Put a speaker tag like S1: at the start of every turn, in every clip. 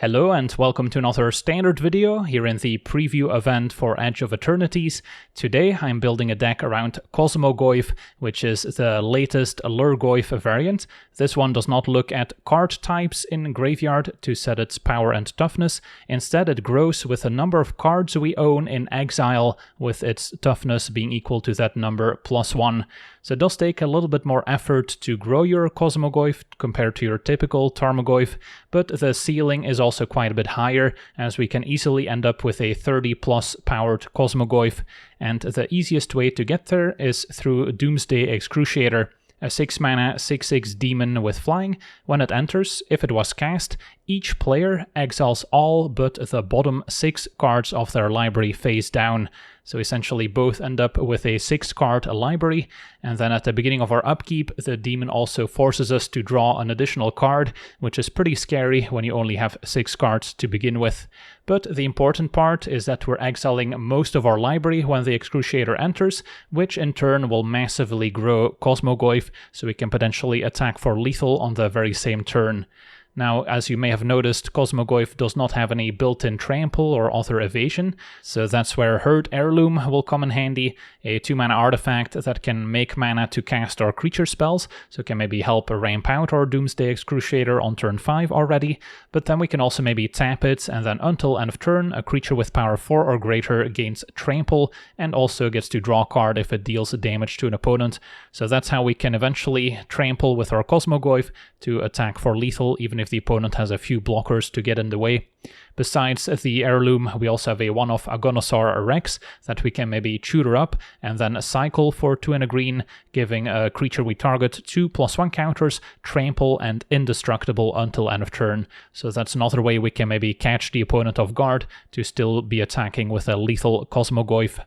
S1: Hello and welcome to another standard video here in the preview event for Edge of Eternities. Today I'm building a deck around Cosmogoyf, which is the latest Lhurgoyf variant. This one does not look at card types in graveyard to set its power and toughness. Instead it grows with the number of cards we own in exile, with its toughness being equal to that number +1. So it does take a little bit more effort to grow your Cosmogoyf compared to your typical Tarmogoyf, but the ceiling is also quite a bit higher, as we can easily end up with a 30+ powered Cosmogoyf, and the easiest way to get there is through Doomsday Excruciator. A 6-mana 6/6 demon with flying. When it enters, if it was cast, each player exiles all but the bottom 6 cards of their library face down. So essentially both end up with a 6-card library, and then at the beginning of our upkeep, the demon also forces us to draw an additional card, which is pretty scary when you only have 6 cards to begin with. But the important part is that we're exiling most of our library when the Excruciator enters, which in turn will massively grow Cosmogoyf, so we can potentially attack for lethal on the very same turn. Now, as you may have noticed, Cosmogoyf does not have any built-in trample or other evasion, so that's where Herd Heirloom will come in handy, a 2-mana artifact that can make mana to cast our creature spells, so it can maybe help ramp out our Doomsday Excruciator on turn 5 already, but then we can also maybe tap it, and then until end of turn, a creature with power 4 or greater gains trample, and also gets to draw a card if it deals damage to an opponent. So that's how we can eventually trample with our Cosmogoyf to attack for lethal, even if the opponent has a few blockers to get in the way. Besides the heirloom, we also have a one-off Agonosaur Rex that we can maybe tutor up and then cycle for 2 and a green, giving a creature we target 2+1 counters, trample, and indestructible until end of turn. So that's another way we can maybe catch the opponent off guard to still be attacking with a lethal Cosmogoyf.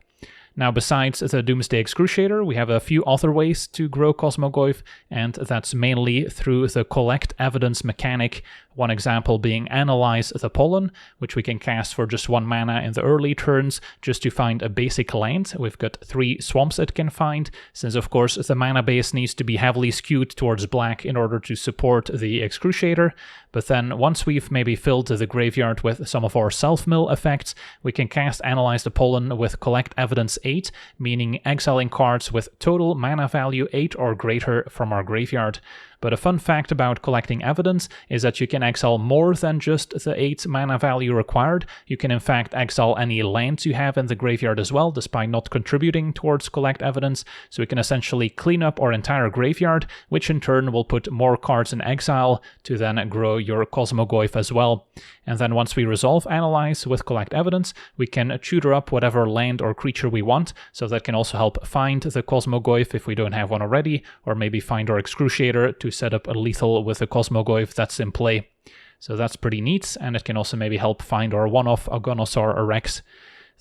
S1: Now, besides the Doomsday Excruciator, we have a few other ways to grow Cosmogoyf, and that's mainly through the collect evidence mechanic. One example being Analyze the Pollen, which we can cast for just 1 mana in the early turns just to find a basic land. We've got 3 swamps it can find, since of course the mana base needs to be heavily skewed towards black in order to support the Excruciator. But then once we've maybe filled the graveyard with some of our self-mill effects, we can cast Analyze the Pollen with Collect Evidence 8, meaning exiling cards with total mana value 8 or greater from our graveyard. But a fun fact about collecting evidence is that you can exile more than just the 8 mana value required. You can in fact exile any lands you have in the graveyard as well, despite not contributing towards collect evidence. So we can essentially clean up our entire graveyard, which in turn will put more cards in exile to then grow your Cosmogoyf as well. And then once we resolve Analyze with collect evidence, we can tutor up whatever land or creature we want, so that can also help find the Cosmogoyf if we don't have one already, or maybe find our Excruciator to set up a lethal with a Cosmogoyf that's in play. So that's pretty neat, and it can also maybe help find our one-off Agonosaur Rex.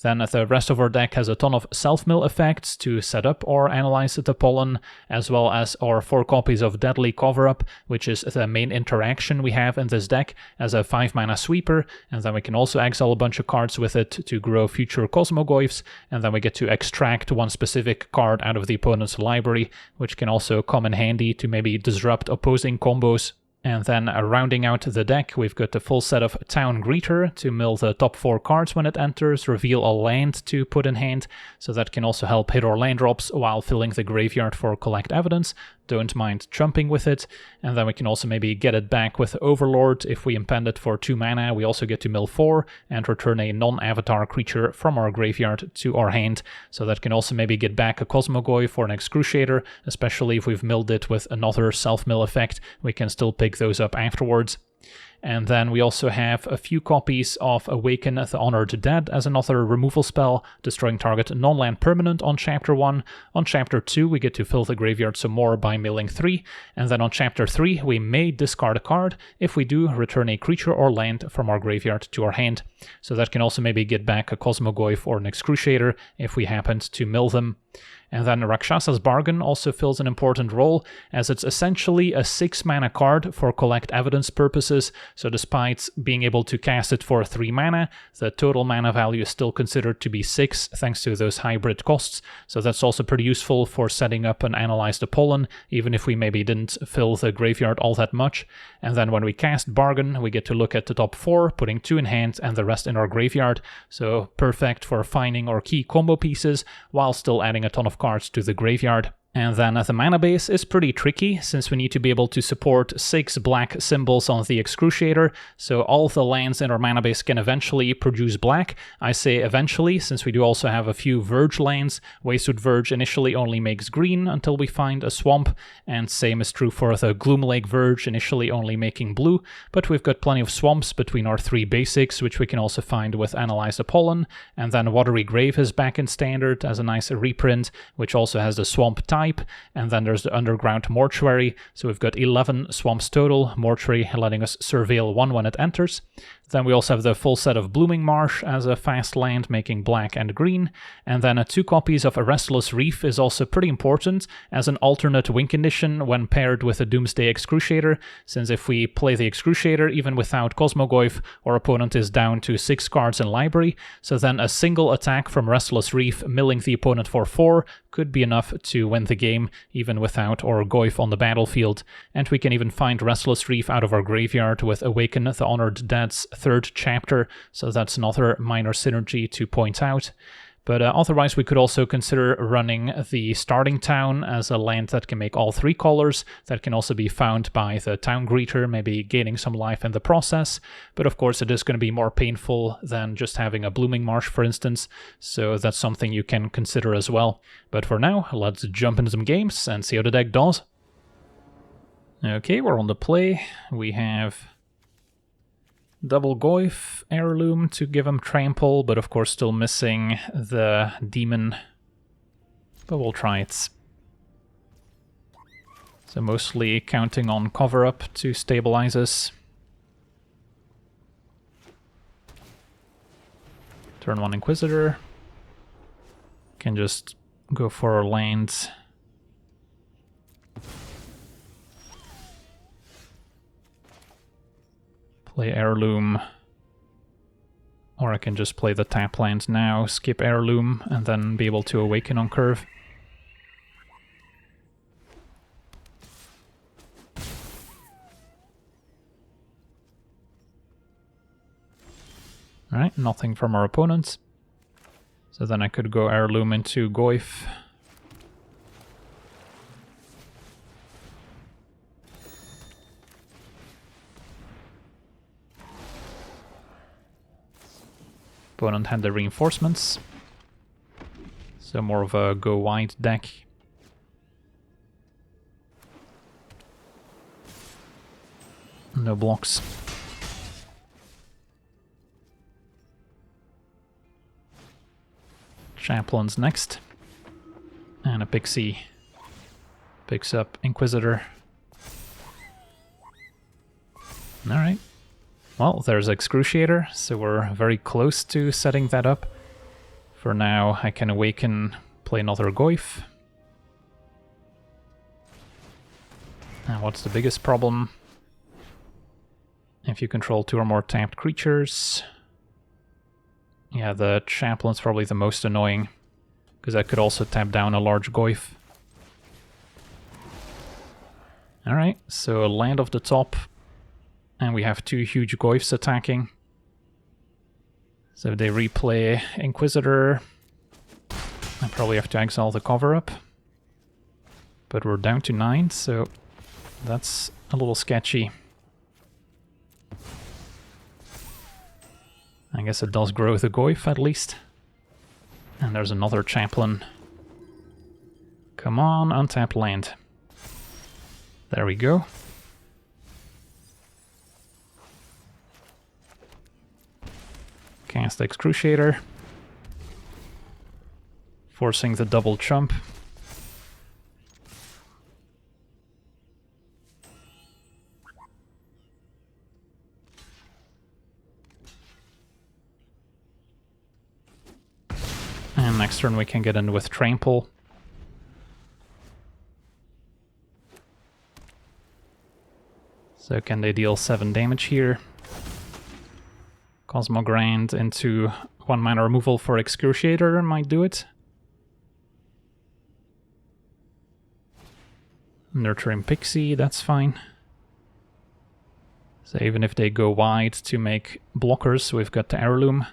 S1: Then the rest of our deck has a ton of self-mill effects to set up or Analyze the Pollen, as well as our 4 copies of Deadly Cover-Up, which is the main interaction we have in this deck as a 5-mana sweeper, and then we can also exile a bunch of cards with it to grow future Cosmogoyfs, and then we get to extract one specific card out of the opponent's library, which can also come in handy to maybe disrupt opposing combos. And then rounding out the deck, we've got the full set of Town Greeter to mill the top 4 cards when it enters, reveal a land to put in hand, so that can also help hit our land drops while filling the graveyard for collect evidence. Don't mind jumping with it. And then we can also maybe get it back with Overlord. If we impend it for 2 mana, we also get to mill 4 and return a non-avatar creature from our graveyard to our hand. So that can also maybe get back a Cosmogoyf or an Excruciator, especially if we've milled it with another self-mill effect. We can still pick those up afterwards. And then we also have a few copies of Awaken the Honored Dead as another removal spell, destroying target non-land permanent on Chapter 1. On Chapter 2 we get to fill the graveyard some more by milling 3, and then on Chapter 3 we may discard a card. If we do, return a creature or land from our graveyard to our hand. So that can also maybe get back a Cosmogoyf or an Excruciator if we happened to mill them. And then Rakshasa's Bargain also fills an important role, as it's essentially a 6-mana card for collect evidence purposes, So despite being able to cast it for 3 mana, the total mana value is still considered to be 6 thanks to those hybrid costs. So that's also pretty useful for setting up an Analyzed Apollon, even if we maybe didn't fill the graveyard all that much. And then when we cast Bargain, we get to look at the top 4, putting 2 in hand and the rest in our graveyard. So perfect for finding our key combo pieces while still adding a ton of cards to the graveyard. And then the mana base is pretty tricky, since we need to be able to support 6 black symbols on the Excruciator, so all the lands in our mana base can eventually produce black. I say eventually, since we do also have a few Verge lands. Wastewood Verge initially only makes green until we find a swamp, and same is true for the Gloomlake Verge, initially only making blue, but we've got plenty of swamps between our 3 basics, which we can also find with Analyzed Apollon. And then Watery Grave is back in Standard as a nice reprint, which also has the swamp type. And then there's the Underground Mortuary, so we've got 11 swamps total, Mortuary letting us surveil 1 when it enters. Then we also have the full set of Blooming Marsh as a fast land, making black and green. And then 2 copies of a Restless Reef is also pretty important as an alternate win condition when paired with a Doomsday Excruciator, since if we play the Excruciator even without Cosmogoyf, our opponent is down to 6 cards in library, so then a single attack from Restless Reef milling the opponent for 4 could be enough to win the game, even without our Goyf on the battlefield. And we can even find Restless Reef out of our graveyard with Awaken the Honored Dead's 3rd chapter, so that's another minor synergy to point out. But otherwise we could also consider running the Starting Town as a land that can make all 3 colors, that can also be found by the Town Greeter, maybe gaining some life in the process. But of course it is going to be more painful than just having a Blooming Marsh, for instance, so that's something you can consider as well. But for now, let's jump into some games and see how the deck does. Okay, we're on the play. We have double Goyf, Heirloom to give him trample, but of course still missing the demon. But we'll try it. So mostly counting on cover up to stabilize us. Turn 1 Inquisitor. Can just go for our land. Play Heirloom, or I can just play the tap land now, skip Heirloom, and then be able to Awaken on curve. Alright, nothing from our opponent. So then I could go Heirloom into Goyf. Opponent had the reinforcements, so more of a go wide deck. No blocks. Chaplain's next, and a Pixie picks up Inquisitor. Alright. Well, there's Excruciator, so we're very close to setting that up. For now, I can Awaken, play another Goyf. Now, what's the biggest problem? If you control 2 or more tapped creatures... Yeah, the Chaplain's probably the most annoying, because I could also tap down a large Goyf. Alright, so a land off the top. And we have 2 huge Goyfs attacking. So if they replay Inquisitor, I probably have to exile the cover-up. But we're down to 9, so that's a little sketchy. I guess it does grow the Goyf at least. And there's another Chaplain. Come on, untapped land. There we go. Cast Excruciator, forcing the double chump. And next turn we can get in with Trample. So can they deal 7 damage here? Cosmogoyf into 1 mana removal for Excruciator might do it. Nurturing Pixie, that's fine. So even if they go wide to make blockers, we've got the Heirloom.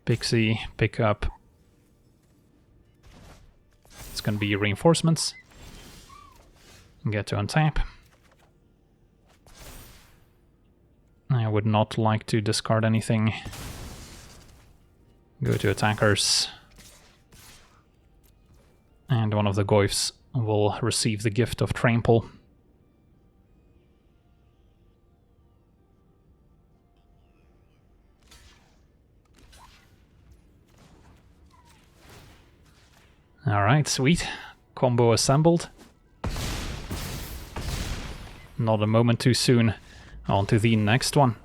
S1: Pixie, pick up. It's gonna be reinforcements. Get to untap. I would not like to discard anything. Go to attackers. And one of the Goyfs will receive the gift of Trample. Alright, sweet. Combo assembled. Not a moment too soon. On to the next one.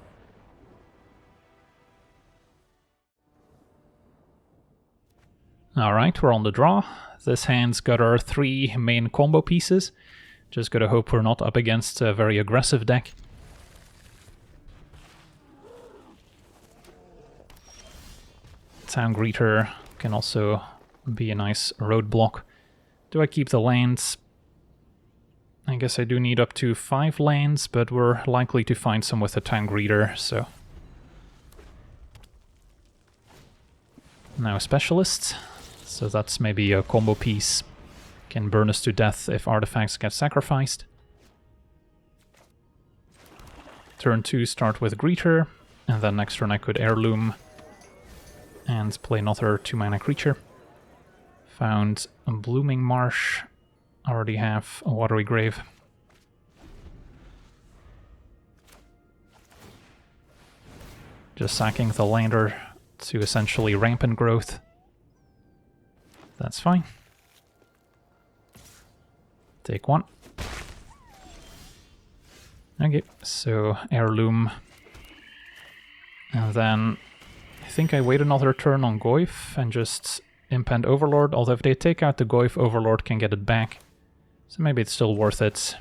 S1: Alright, we're on the draw. This hand's got our 3 main combo pieces. Just gotta hope we're not up against a very aggressive deck. Town Greeter can also be a nice roadblock. Do I keep the lands? I guess I do need up to 5 lands, but we're likely to find some with a Town Greeter, so... Now Specialist. So that's maybe a combo piece. Can burn us to death if artifacts get sacrificed. Turn 2 start with Greeter, and then next turn I could Heirloom and play another 2 mana creature. Found a Blooming Marsh. Already have a Watery Grave. Just sacking the lander to essentially Rampant Growth. That's fine. Take 1. Okay, so Heirloom. And then I think I wait another turn on Goyf and just Impend Overlord, although if they take out the Goyf, Overlord can get it back. So maybe it's still worth it.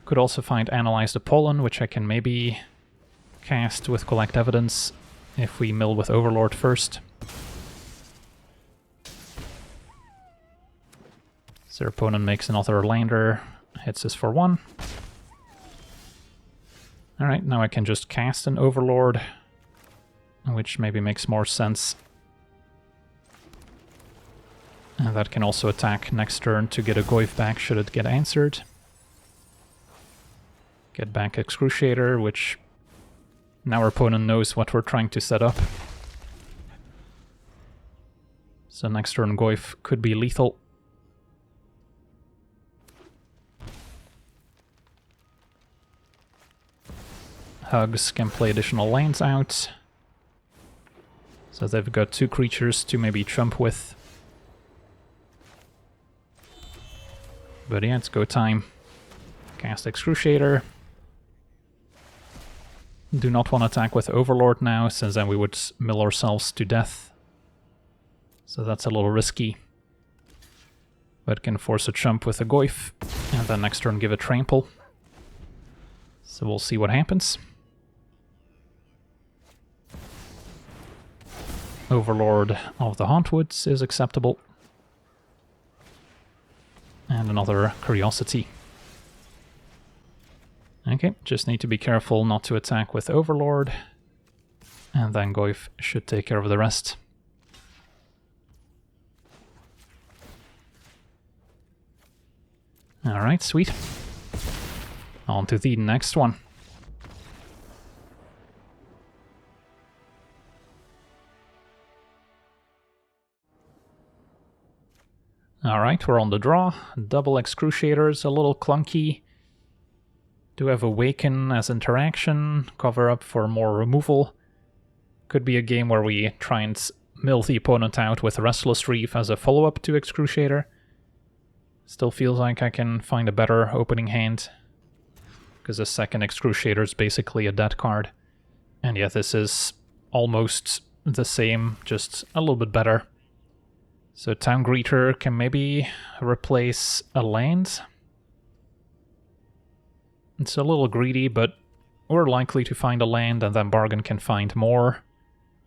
S1: Could also find Analyze the Pollen, which I can maybe cast with Collect Evidence if we mill with Overlord first. So their opponent makes another lander, hits us for 1. Alright, now I can just cast an Overlord, which maybe makes more sense. And that can also attack next turn to get a Goyf back should it get answered. Get back Excruciator, which now our opponent knows what we're trying to set up. So next turn Goyf could be lethal. Hugs can play additional lands out. So they've got 2 creatures to maybe trump with. But yeah, it's go time. Cast Excruciator. Do not want to attack with Overlord now, since then we would mill ourselves to death. So that's a little risky. But can force a trump with a Goyf, and then next turn give a Trample. So we'll see what happens. Overlord of the Hauntwoods is acceptable. And another Curiosity. Okay, just need to be careful not to attack with Overlord. And then Goyf should take care of the rest. Alright, sweet. On to the next one. Alright, we're on the draw. Double Excruciator is a little clunky. Do have Awaken as interaction, cover up for more removal. Could be a game where we try and mill the opponent out with Restless Reef as a follow-up to Excruciator. Still feels like I can find a better opening hand, because the second Excruciator is basically a dead card. And yeah, this is almost the same, just a little bit better. So Town Greeter can maybe replace a land. It's a little greedy, but we're likely to find a land, and then Bargain can find more.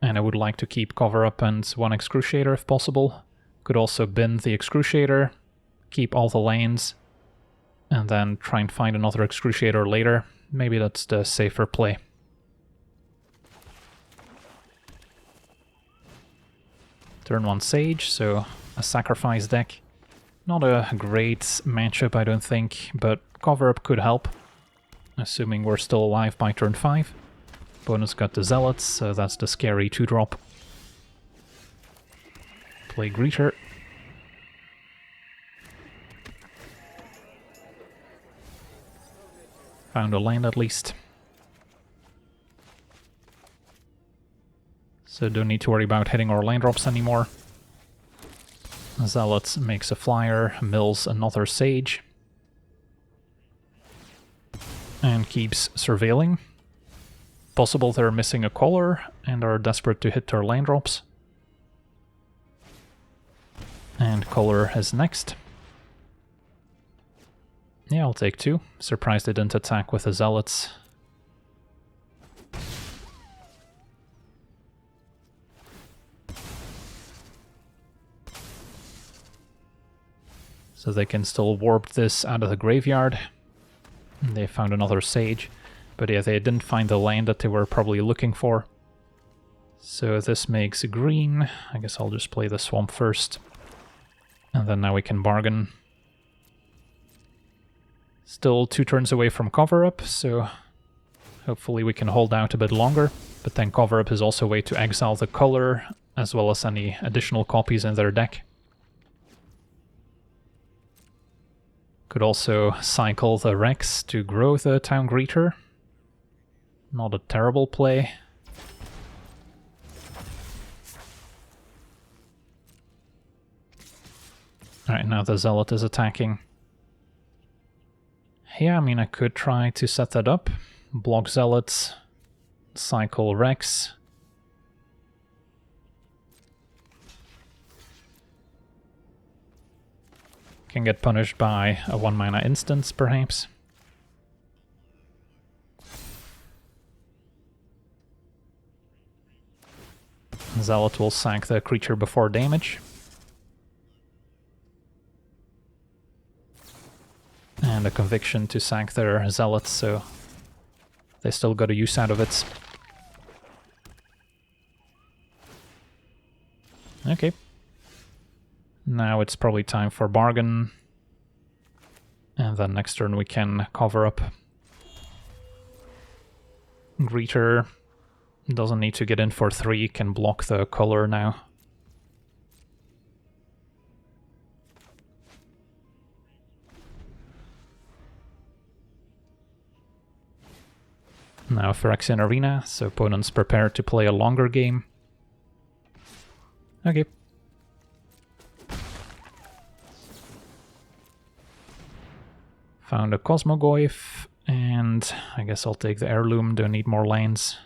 S1: And I would like to keep Cover Up and one Excruciator if possible. Could also bin the Excruciator, keep all the lands, and then try and find another Excruciator later. Maybe that's the safer play. Turn 1 Sage, so a sacrifice deck. Not a great matchup, I don't think, but Cover Up could help, assuming we're still alive by turn 5. Opponent's got the Zealots, so that's the scary 2-drop. Play Greeter. Found a land at least. So don't need to worry about hitting our land drops anymore. Zealots makes a flyer, mills another Sage. And keeps surveilling. Possible they're missing a color and are desperate to hit their land drops. And color is next. Yeah, I'll take 2. Surprised they didn't attack with the Zealots. So they can still warp this out of the graveyard. They found another Sage. But yeah, they didn't find the land that they were probably looking for. So this makes green. I guess I'll just play the Swamp first. And then now we can bargain. Still 2 turns away from Cover Up, so hopefully we can hold out a bit longer. But then Cover Up is also a way to exile the color, as well as any additional copies in their deck. Could also cycle the Rex to grow the Town Greeter. Not a terrible play. Alright, now the Zealot is attacking. Yeah, I mean, I could try to set that up. Block Zealots, cycle Rex. Can get punished by a 1-mana instance, perhaps. Zealot will sack the creature before damage. And a conviction to sack their Zealots, so they still got a use out of it. Okay. Now it's probably time for bargain. And then next turn we can Cover Up. Greeter doesn't need to get in for 3, can block the color now. Now Phyrexian Arena, so opponents prepare to play a longer game. Okay. Found a Cosmogoyf, and I guess I'll take the Heirloom, don't need more lands.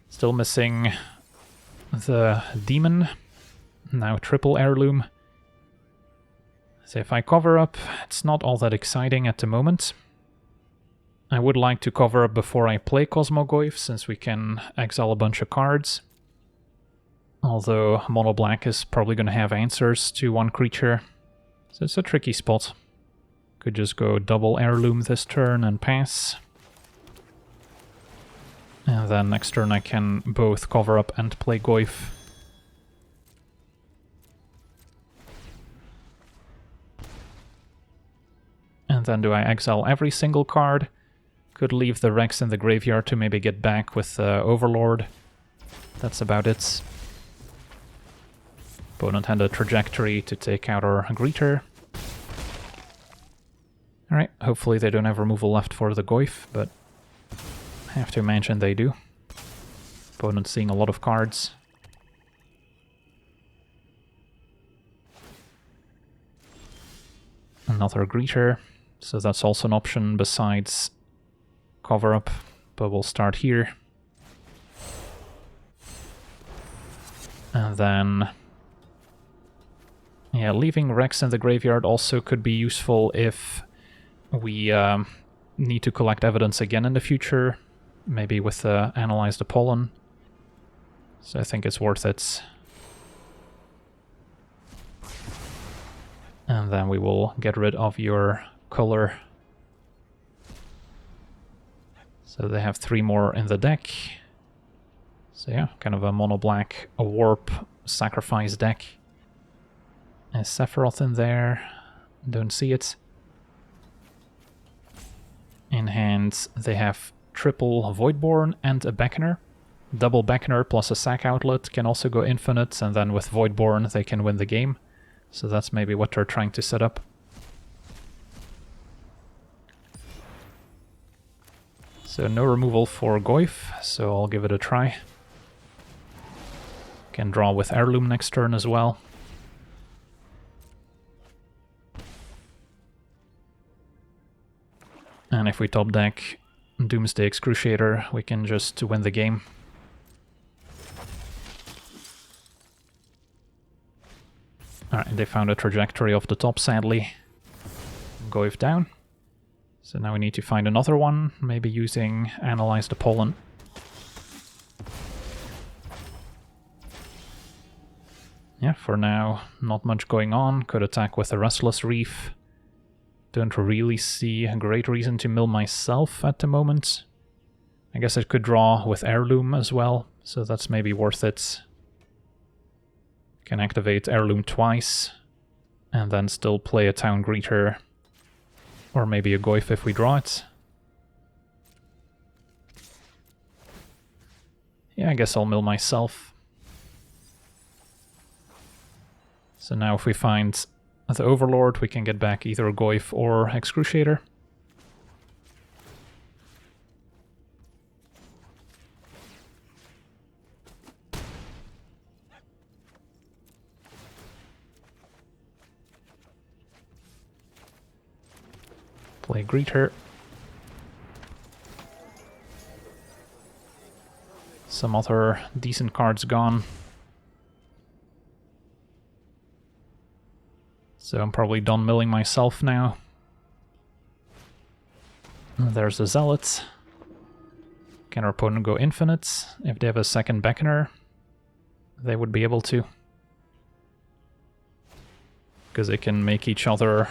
S1: Still missing the Demon, now triple Heirloom. So if I Cover Up, it's not all that exciting at the moment. I would like to Cover Up before I play Cosmogoyf, since we can exile a bunch of cards. Although Mono Black is probably going to have answers to one creature, so it's a tricky spot. Could just go double Heirloom this turn and pass. And then next turn I can both Cover Up and play Goyf. And then do I exile every single card? Could leave the Rex in the graveyard to maybe get back with Overlord. That's about it. Opponent had a trajectory to take out our Greeter. Alright, hopefully they don't have removal left for the Goyf, but I have to imagine they do. Opponent's seeing a lot of cards. Another Greeter, so that's also an option besides Cover Up, but we'll start here. And then... yeah, leaving Rex in the graveyard also could be useful if we need to collect evidence again in the future, maybe with Analyze the Pollen. So I think it's worth it. And then we will get rid of your color. So they have 3 more in the deck. So yeah, kind of a mono-black, a warp, sacrifice deck. Is Sephiroth in there? Don't see it. In hand, they have triple Voidborn and a Beckoner. Double Beckoner plus a sack outlet can also go infinite, and then with Voidborn they can win the game. So that's maybe what they're trying to set up. So no removal for Goyf, so I'll give it a try. Can draw with Heirloom next turn as well. And if we top deck Doomsday Excruciator, we can just win the game. Alright, they found a trajectory of the top, sadly. Goyf down. So now we need to find another one, maybe using Analyze the Pollen. Yeah, for now, not much going on. Could attack with a Restless Reef. Don't really see a great reason to mill myself at the moment. I guess I could draw with Heirloom as well, so that's maybe worth it. Can activate Heirloom twice, and then still play a Town Greeter, or maybe a Goyf if we draw it. Yeah, I guess I'll mill myself. So now if we find the Overlord, we can get back either Goyf or Excruciator. Play Greeter. Some other decent cards gone. So I'm probably done milling myself now. There's the Zealot. Can our opponent go infinite? If they have a second Beckoner, they would be able to. Because they can make each other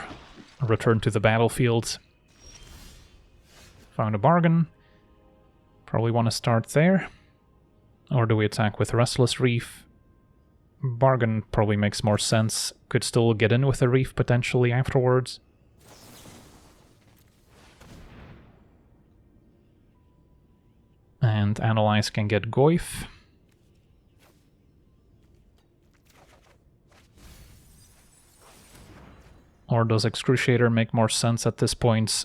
S1: return to the battlefield. Found a bargain. Probably want to start there. Or do we attack with Restless Reef? Bargain probably makes more sense. Could still get in with a Reef potentially afterwards. And Analyze can get Goyf. Or does Excruciator make more sense at this point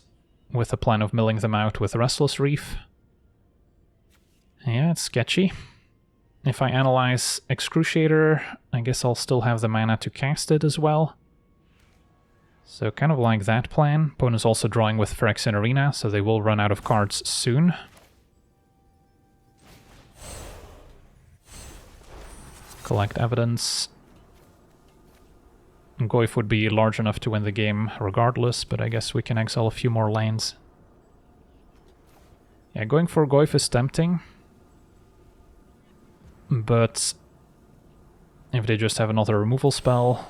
S1: with the plan of milling them out with Restless Reef? Yeah, it's sketchy. If I analyze Excruciator, I guess I'll still have the mana to cast it as well. So kind of like that plan. Opponent's also drawing with Phyrexian Arena, so they will run out of cards soon. Collect evidence. Goyf would be large enough to win the game regardless, but I guess we can exile a few more lands. Yeah, going for Goyf is tempting. But if they just have another removal spell,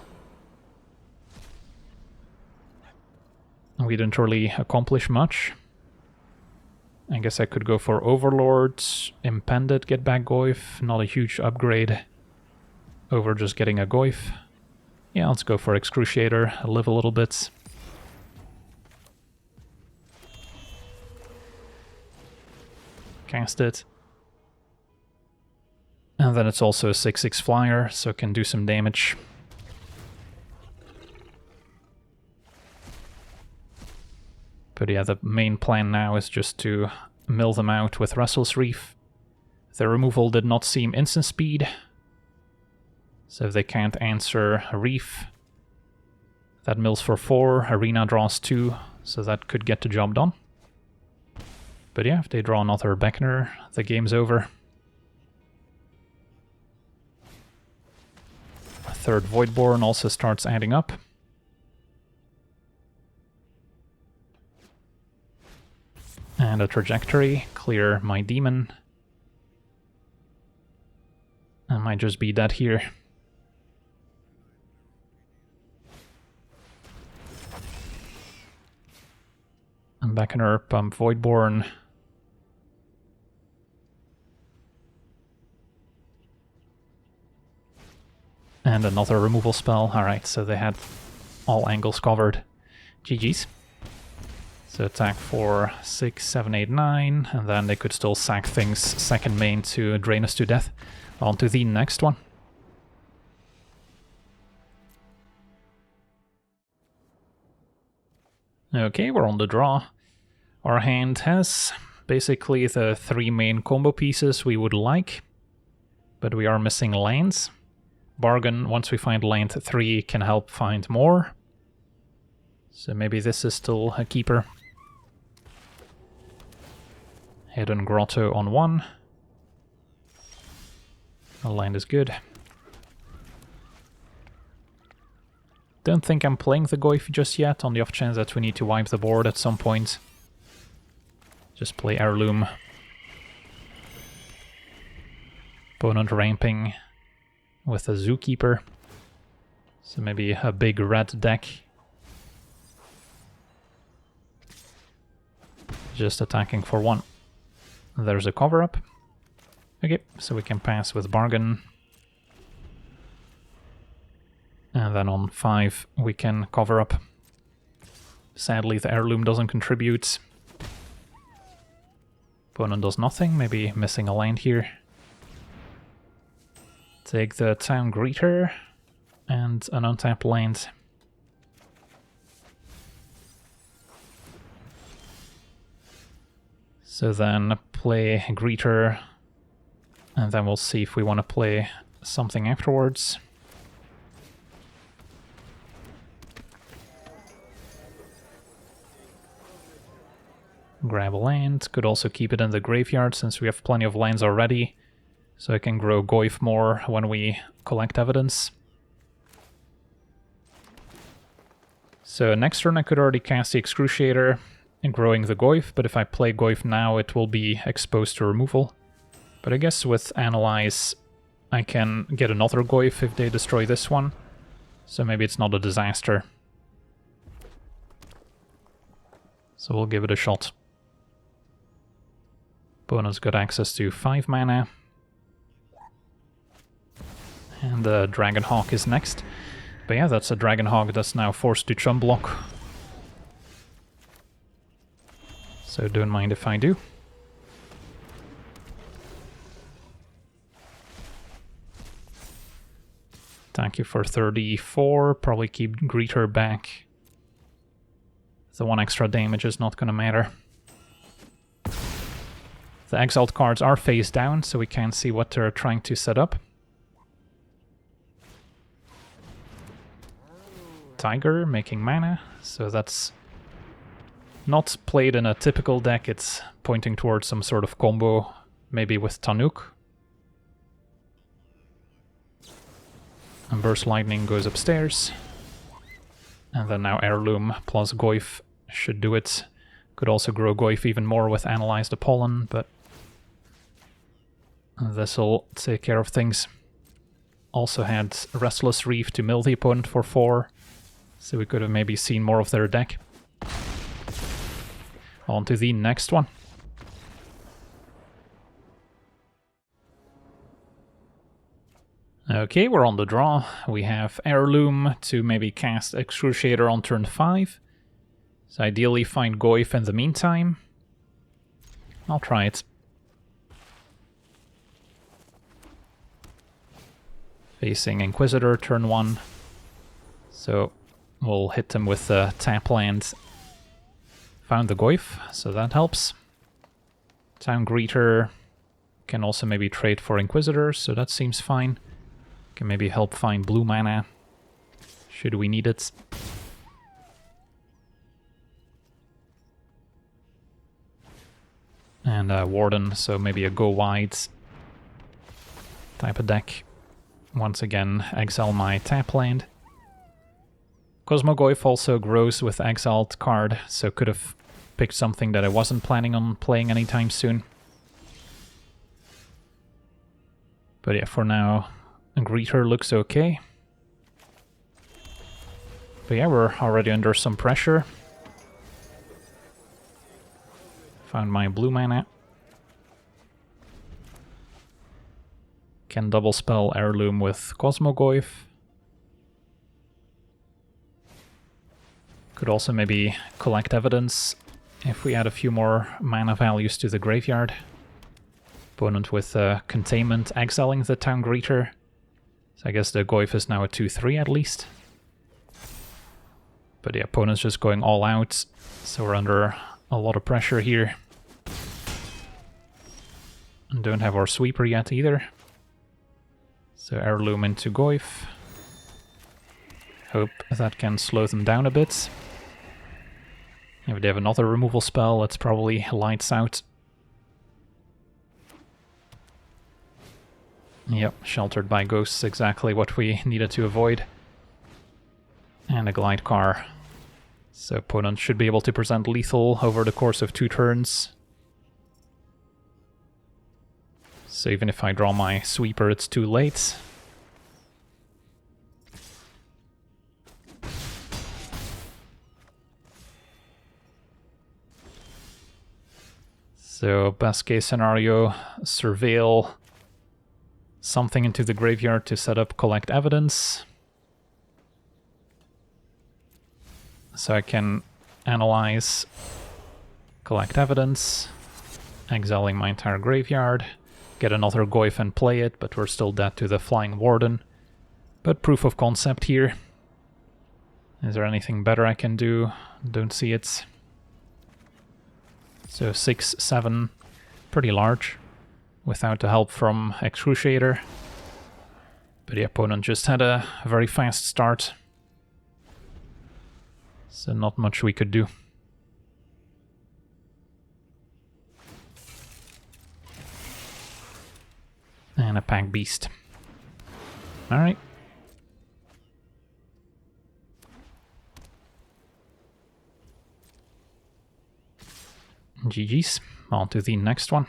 S1: we didn't really accomplish much. I guess I could go for Overlord, Impend it, get back Goyf, not a huge upgrade over just getting a Goyf. Yeah, let's go for Excruciator, live a little bit. Cast it. And then it's also a 6/6 flyer, so it can do some damage. But yeah, the main plan now is just to mill them out with Restless Reef. The removal did not seem instant speed, so if they can't answer a Reef, that mills for 4, Arena draws 2, so that could get the job done. But yeah, if they draw another Beckoner, the game's over. third Voidborn also starts adding up. And a trajectory, clear my demon. I might just be dead here. I'm back in Earth, I'm Voidborn. And another removal spell. Alright, so they had all angles covered. GG's. So attack for 6, 7, 8, 9, and then they could still sack things second main to drain us to death. On to the next one. Okay, we're on the draw. Our hand has basically the 3 main combo pieces we would like, but we are missing lands. Bargain, once we find land 3, can help find more. So maybe this is still a keeper. Hidden Grotto on 1. The land is good. Don't think I'm playing the Goyf just yet, on the off chance that we need to wipe the board at some point. Just play Heirloom. Opponent ramping with a Zookeeper. So maybe a big red deck. Just attacking for 1. There's a cover-up. Okay, so we can pass with Bargain. And then on 5 we can cover up. Sadly the Heirloom doesn't contribute. Opponent does nothing, maybe missing a land here. Take the Town Greeter and an untapped land. So then play Greeter, and then we'll see if we want to play something afterwards. Grab a land, could also keep it in the graveyard since we have plenty of lands already, so I can grow Goyf more when we collect evidence. So next turn I could already cast the Excruciator and growing the Goyf, but if I play Goyf now it will be exposed to removal. But I guess with Analyze I can get another Goyf if they destroy this one, so maybe it's not a disaster. So we'll give it a shot. Opponent's got access to 5 mana. And the Dragonhawk is next. But yeah, that's a Dragonhawk that's now forced to chump block. So don't mind if I do. Thank you for 34, probably keep Greeter back. The 1 extra damage is not gonna matter. The exiled cards are face down, so we can't see what they're trying to set up. Tiger making mana, so that's not played in a typical deck, it's pointing towards some sort of combo, maybe with Tanuk. And Burst Lightning goes upstairs. And then now Heirloom plus Goyf should do it. Could also grow Goyf even more with Analyze the Pollen, but this'll take care of things. Also had Restless Reef to mill the opponent for 4, so we could have maybe seen more of their deck. On to the next one. Okay, we're on the draw. We have Heirloom to maybe cast Excruciator on turn 5. So ideally find Goyf in the meantime. I'll try it. Facing Inquisitor turn 1. So we'll hit them with the tap land. Found the Goyf, so that helps. Town Greeter can also maybe trade for Inquisitor, so that seems fine. Can maybe help find blue mana, should we need it. And Warden, so maybe a go wide type of deck. once again exile my tap land. Cosmogoyf also grows with exiled card, so could have picked something that I wasn't planning on playing anytime soon. But yeah, for now, Greeter looks okay. But yeah, we're already under some pressure. Found my blue mana. Can double spell Heirloom with Cosmogoyf. Could also maybe collect evidence if we add a few more mana values to the graveyard. Opponent with Containment exiling the Town Greeter. So I guess the Goyf is now a 2-3 at least. But the opponent's just going all out, so we're under a lot of pressure here. And don't have our sweeper yet either. So Heirloom into Goyf. Hope that can slow them down a bit. If they have another removal spell, it's probably Lights Out. Yep, Sheltered by Ghosts, exactly what we needed to avoid. And a Glide Car. So opponent should be able to present lethal over the course of 2 turns. So even if I draw my sweeper, it's too late. So best case scenario, surveil something into the graveyard to set up collect evidence. So I can analyze, collect evidence, exiling my entire graveyard, get another Goyf and play it, but we're still dead to the Flying Warden. But proof of concept here. Is there anything better I can do? Don't see it. So 6, 7, pretty large, without the help from Excruciator. But the opponent just had a very fast start. So not much we could do. And a Pack Beast. Alright. GG's. On to the next one.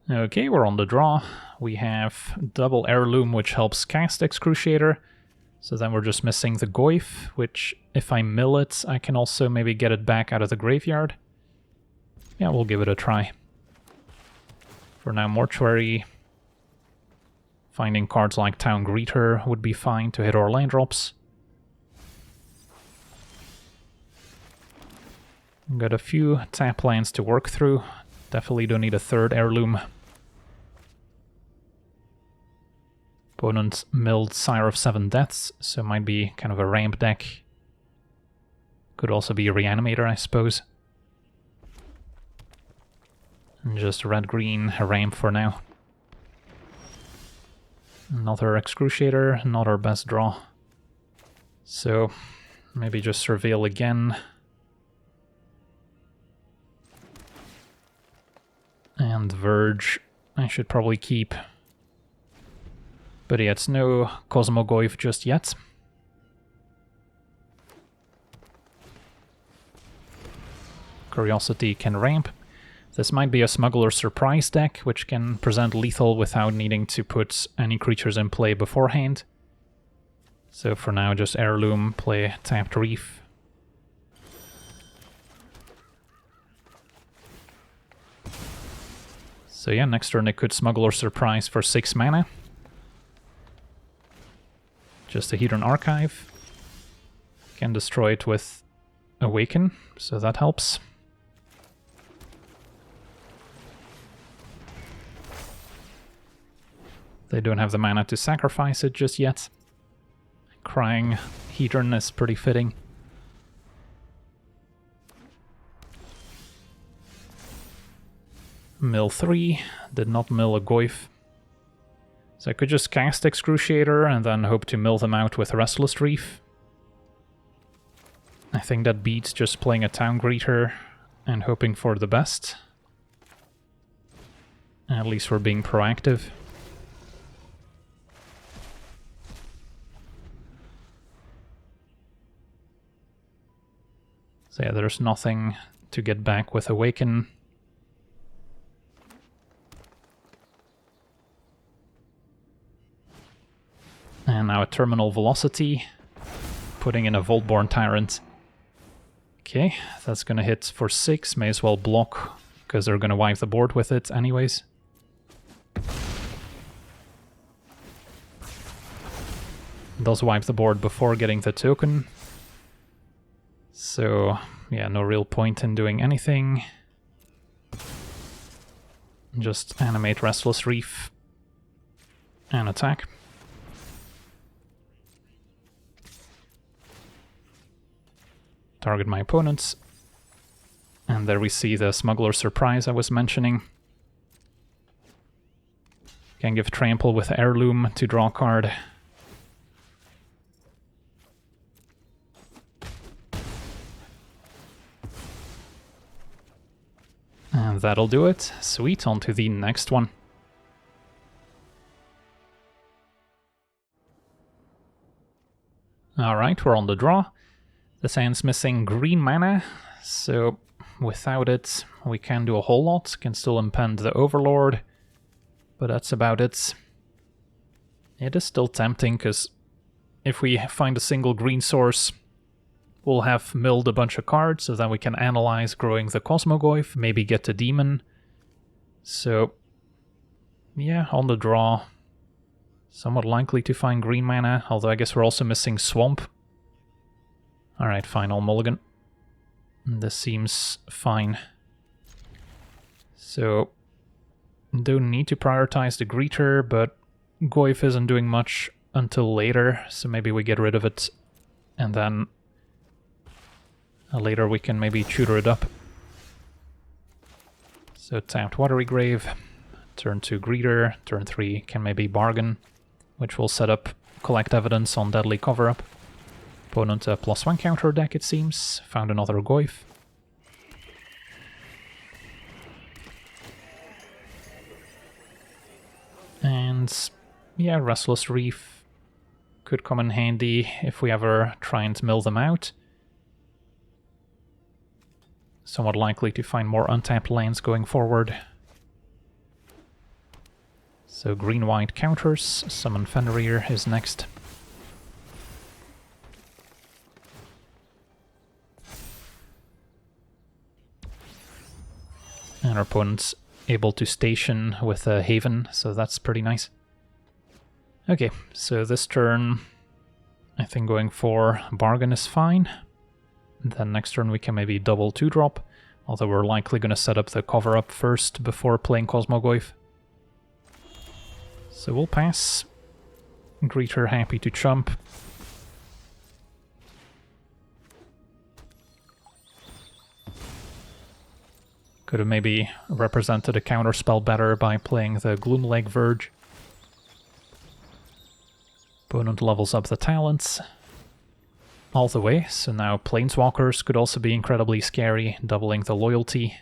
S1: Okay, we're on the draw. We have double Heirloom, which helps cast Excruciator. So then we're just missing the Goyf, which if I mill it, I can also maybe get it back out of the graveyard. Yeah, we'll give it a try. For now, Mortuary. Finding cards like Town Greeter would be fine to hit our land drops. Got a few tap lands to work through. Definitely don't need a third Heirloom. Opponent milled Sire of 7 Deaths, so it might be kind of a ramp deck. Could also be a Reanimator, I suppose. And just red-green, a ramp for now. Another Excruciator, not our best draw. So, maybe just Surveil again. And Verge, I should probably keep. But yeah, it's no Cosmogoyf just yet. Curiosity can ramp. This might be a Smuggler Surprise deck, which can present lethal without needing to put any creatures in play beforehand. So for now, just Heirloom, play Tapped Reef. So yeah, next turn they could Smuggler Surprise for 6 mana. Just a Hedron Archive. Can destroy it with Awaken, so that helps. They don't have the mana to sacrifice it just yet. Crying Hedron is pretty fitting. Mill 3, did not mill a Goyf. So I could just cast Excruciator and then hope to mill them out with Restless Reef. I think that beats just playing a town greeter and hoping for the best. At least we're being proactive. So yeah, there's nothing to get back with Awaken. And now a Terminal Velocity, putting in a Voltborn Tyrant. Okay, that's gonna hit for 6, may as well block, because they're gonna wipe the board with it anyways. Does wipe the board before getting the token. So, yeah, no real point in doing anything. Just animate Restless Reef and attack. Target my opponents. And there we see the Smuggler's Surprise I was mentioning. Can give Trample with Heirloom to draw a card. And that'll do it. Sweet, on to the next one. Alright, we're on the draw. This hand's missing green mana, so without it we can do a whole lot. Can still impend the Overlord, but that's about it. It is still tempting, because if we find a single green source, we'll have milled a bunch of cards, so then we can analyze growing the Cosmogoyf, maybe get the Demon. So, yeah, on the draw, somewhat likely to find green mana, although I guess we're also missing Swamp. Alright, final mulligan. This seems fine. So, don't need to prioritize the Greeter, but Goyf isn't doing much until later, so maybe we get rid of it, and then later we can maybe tutor it up. So tapped Watery Grave, turn 2 Greeter, turn 3 can maybe Bargain, which will set up Collect Evidence on Deadly Cover-Up. Opponent a +1 counter deck, it seems. Found another Goyf. And yeah, Restless Reef could come in handy if we ever try and mill them out. Somewhat likely to find more untapped lands going forward. So green-white counters, Summon Fenrir is next. And our opponent's able to station with a Haven, so that's pretty nice. Okay, so this turn I think going for Bargain is fine. Then next turn we can maybe double 2-drop, although we're likely going to set up the cover-up first before playing Cosmogoyf. So we'll pass. Greeter happy to chump. Could have maybe represented a counterspell better by playing the Gloomlake Verge. Opponent levels up the talents all the way, so now Planeswalkers could also be incredibly scary, doubling the loyalty.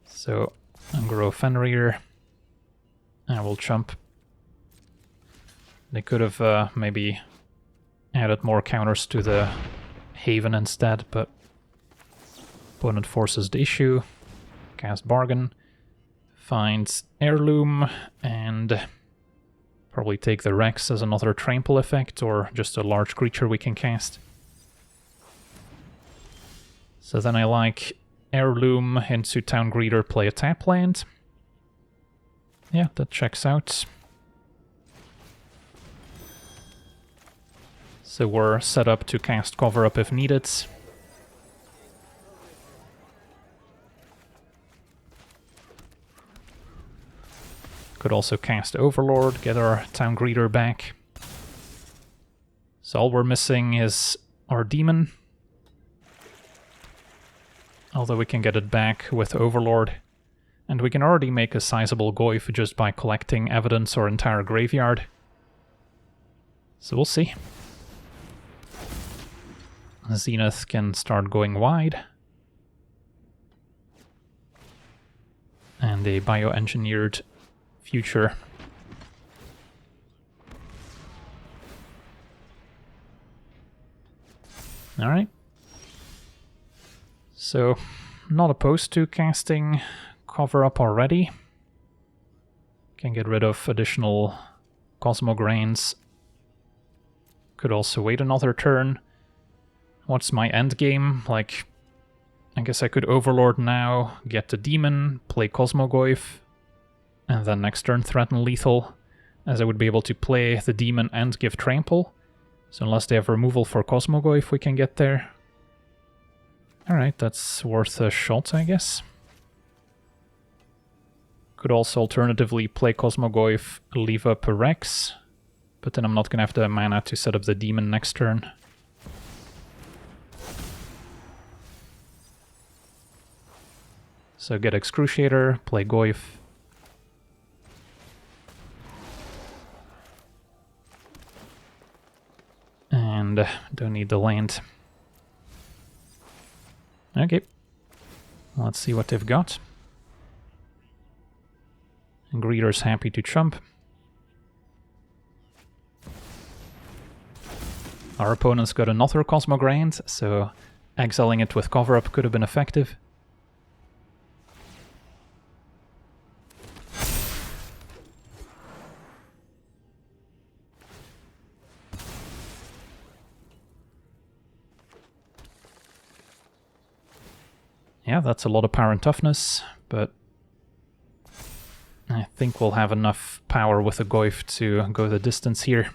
S1: So, Ungrow Fenrir, and we'll chump. They could have maybe added more counters to the Haven instead, but opponent forces the issue, cast Bargain, finds Heirloom, and probably take the Rex as another trample effect, or just a large creature we can cast. So then I like Heirloom into Town Greeter, play a tap land. Yeah, that checks out. So we're set up to cast Cover-Up if needed. Could also cast Overlord, get our Town Greeter back. So all we're missing is our Demon. Although we can get it back with Overlord. And we can already make a sizable Goyf just by collecting evidence or entire graveyard. So we'll see. Zenith can start going wide. And a bioengineered future. Alright. So, not opposed to casting Cover Up already. Can get rid of additional Cosmograins. Could also wait another turn. What's my end game? Like, I guess I could Overlord now, get the Demon, play Cosmogoyf, and then next turn threaten lethal, as I would be able to play the Demon and give Trample. So unless they have removal for Cosmogoyf, we can get there. Alright, that's worth a shot, I guess. Could also alternatively play Cosmogoyf, leave up a Rex, but then I'm not gonna have the mana to set up the Demon next turn. So get Excruciator, play Goyf. And don't need the land. Okay. Let's see what they've got. And Greeter's happy to chump. Our opponent's got another Cosmogrand, so exiling it with Cover Up could have been effective. Yeah, that's a lot of power and toughness, but I think we'll have enough power with the Goyf to go the distance here.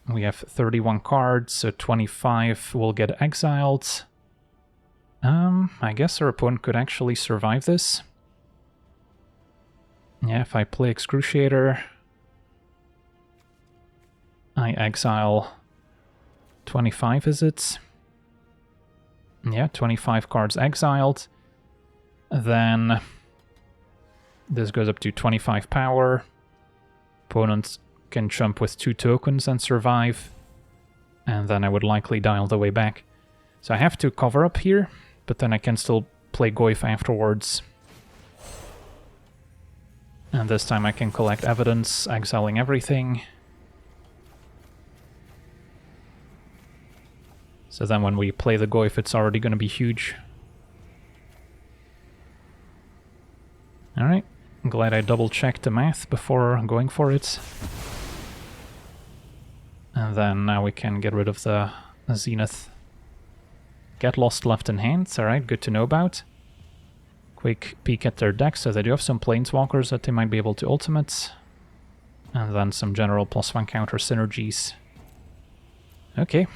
S1: We have 31 cards, so 25 will get exiled. I guess our opponent could actually survive this. Yeah, if I play Excruciator, I exile 25, is it? Yeah, 25 cards exiled. Then this goes up to 25 power. Opponent can jump with 2 tokens and survive. And then I would likely die all the way back. So I have to Cover Up here, but then I can still play Goyf afterwards. And this time I can collect evidence, exiling everything. So then when we play the Goyf, it's already going to be huge. Alright, I'm glad I double-checked the math before going for it. And then now we can get rid of the Zenith. Get Lost left in hand, alright, good to know about. Quick peek at their deck, so they do have some Planeswalkers that they might be able to ultimate. And then some general +1 counter synergies. Okay.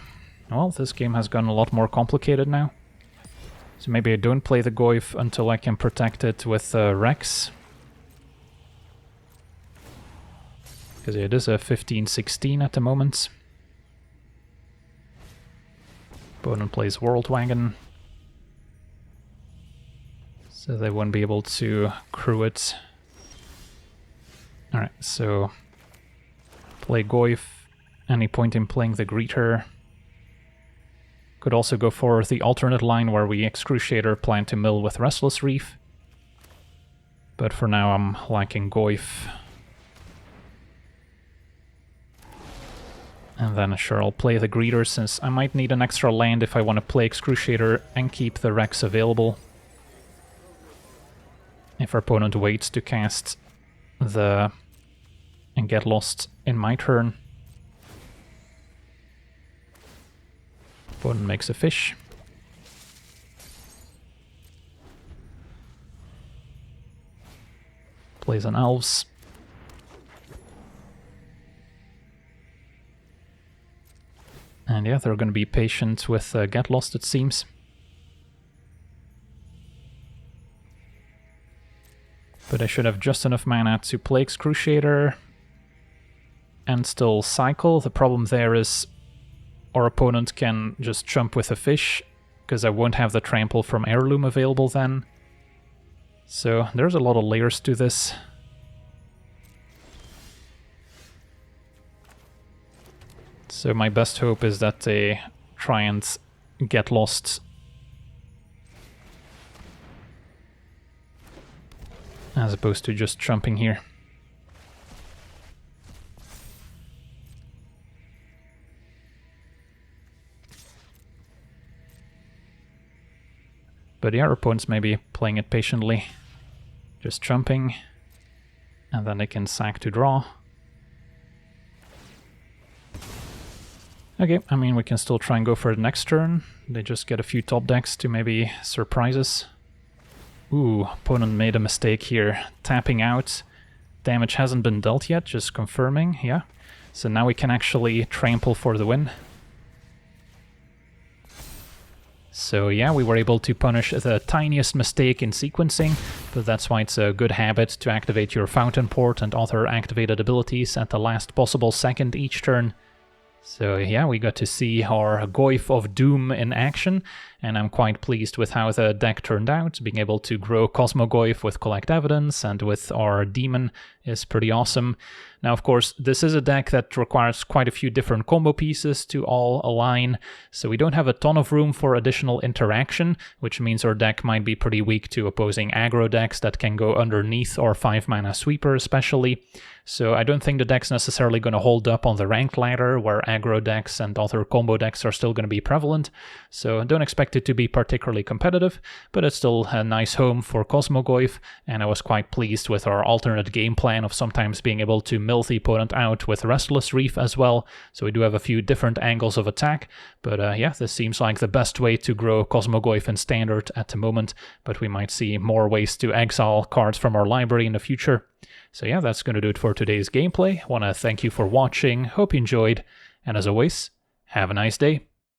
S1: Well, this game has gotten a lot more complicated now. So maybe I don't play the Goyf until I can protect it with Rex. Because it is a 15-16 at the moment. Opponent plays World Wagon. So they won't be able to crew it. Alright, so play Goyf. Any point in playing the Greeter. Could also go for the alternate line where we Excruciator plan to mill with Restless Reef. But for now I'm liking Goyf. And then sure, I'll play the Greeter since I might need an extra land if I want to play Excruciator and keep the Rex available. If our opponent waits to cast the and get lost in my turn. Opponent makes a fish. Plays an Elves. And yeah, they're going to be patient with Get Lost, it seems. But I should have just enough mana to play Excruciator and still cycle. The problem there is our opponent can just jump with a fish, because I won't have the trample from Heirloom available then. So there's a lot of layers to this. So my best hope is that they try and get lost as opposed to just jumping here. But the other opponents may be playing it patiently, just jumping, and then they can sack to draw. Okay, I mean, we can still try and go for the next turn. They just get a few top decks to maybe surprise us. Ooh, opponent made a mistake here, tapping out. Damage hasn't been dealt yet, just confirming, yeah. So now we can actually trample for the win. So yeah, we were able to punish the tiniest mistake in sequencing, but that's why it's a good habit to activate your Fountain Port and other activated abilities at the last possible second each turn. So yeah, we got to see our Lhurgoyf of Doom in action, and I'm quite pleased with how the deck turned out. Being able to grow Cosmogoyf with Collect Evidence and with our Demon is pretty awesome. Now, of course, this is a deck that requires quite a few different combo pieces to all align, so we don't have a ton of room for additional interaction, which means our deck might be pretty weak to opposing aggro decks that can go underneath our 5-mana sweeper especially. So I don't think the deck's necessarily going to hold up on the ranked ladder, where aggro decks and other combo decks are still going to be prevalent, so don't expect it to be particularly competitive, but it's still a nice home for Cosmogoyf, and I was quite pleased with our alternate game plan of sometimes being able to mill the opponent out with Restless Reef as well, so we do have a few different angles of attack, but yeah, this seems like the best way to grow Cosmogoyf in Standard at the moment, but we might see more ways to exile cards from our library in the future. So yeah, that's going to do it for today's gameplay. I want to thank you for watching, hope you enjoyed, and as always, have a nice day.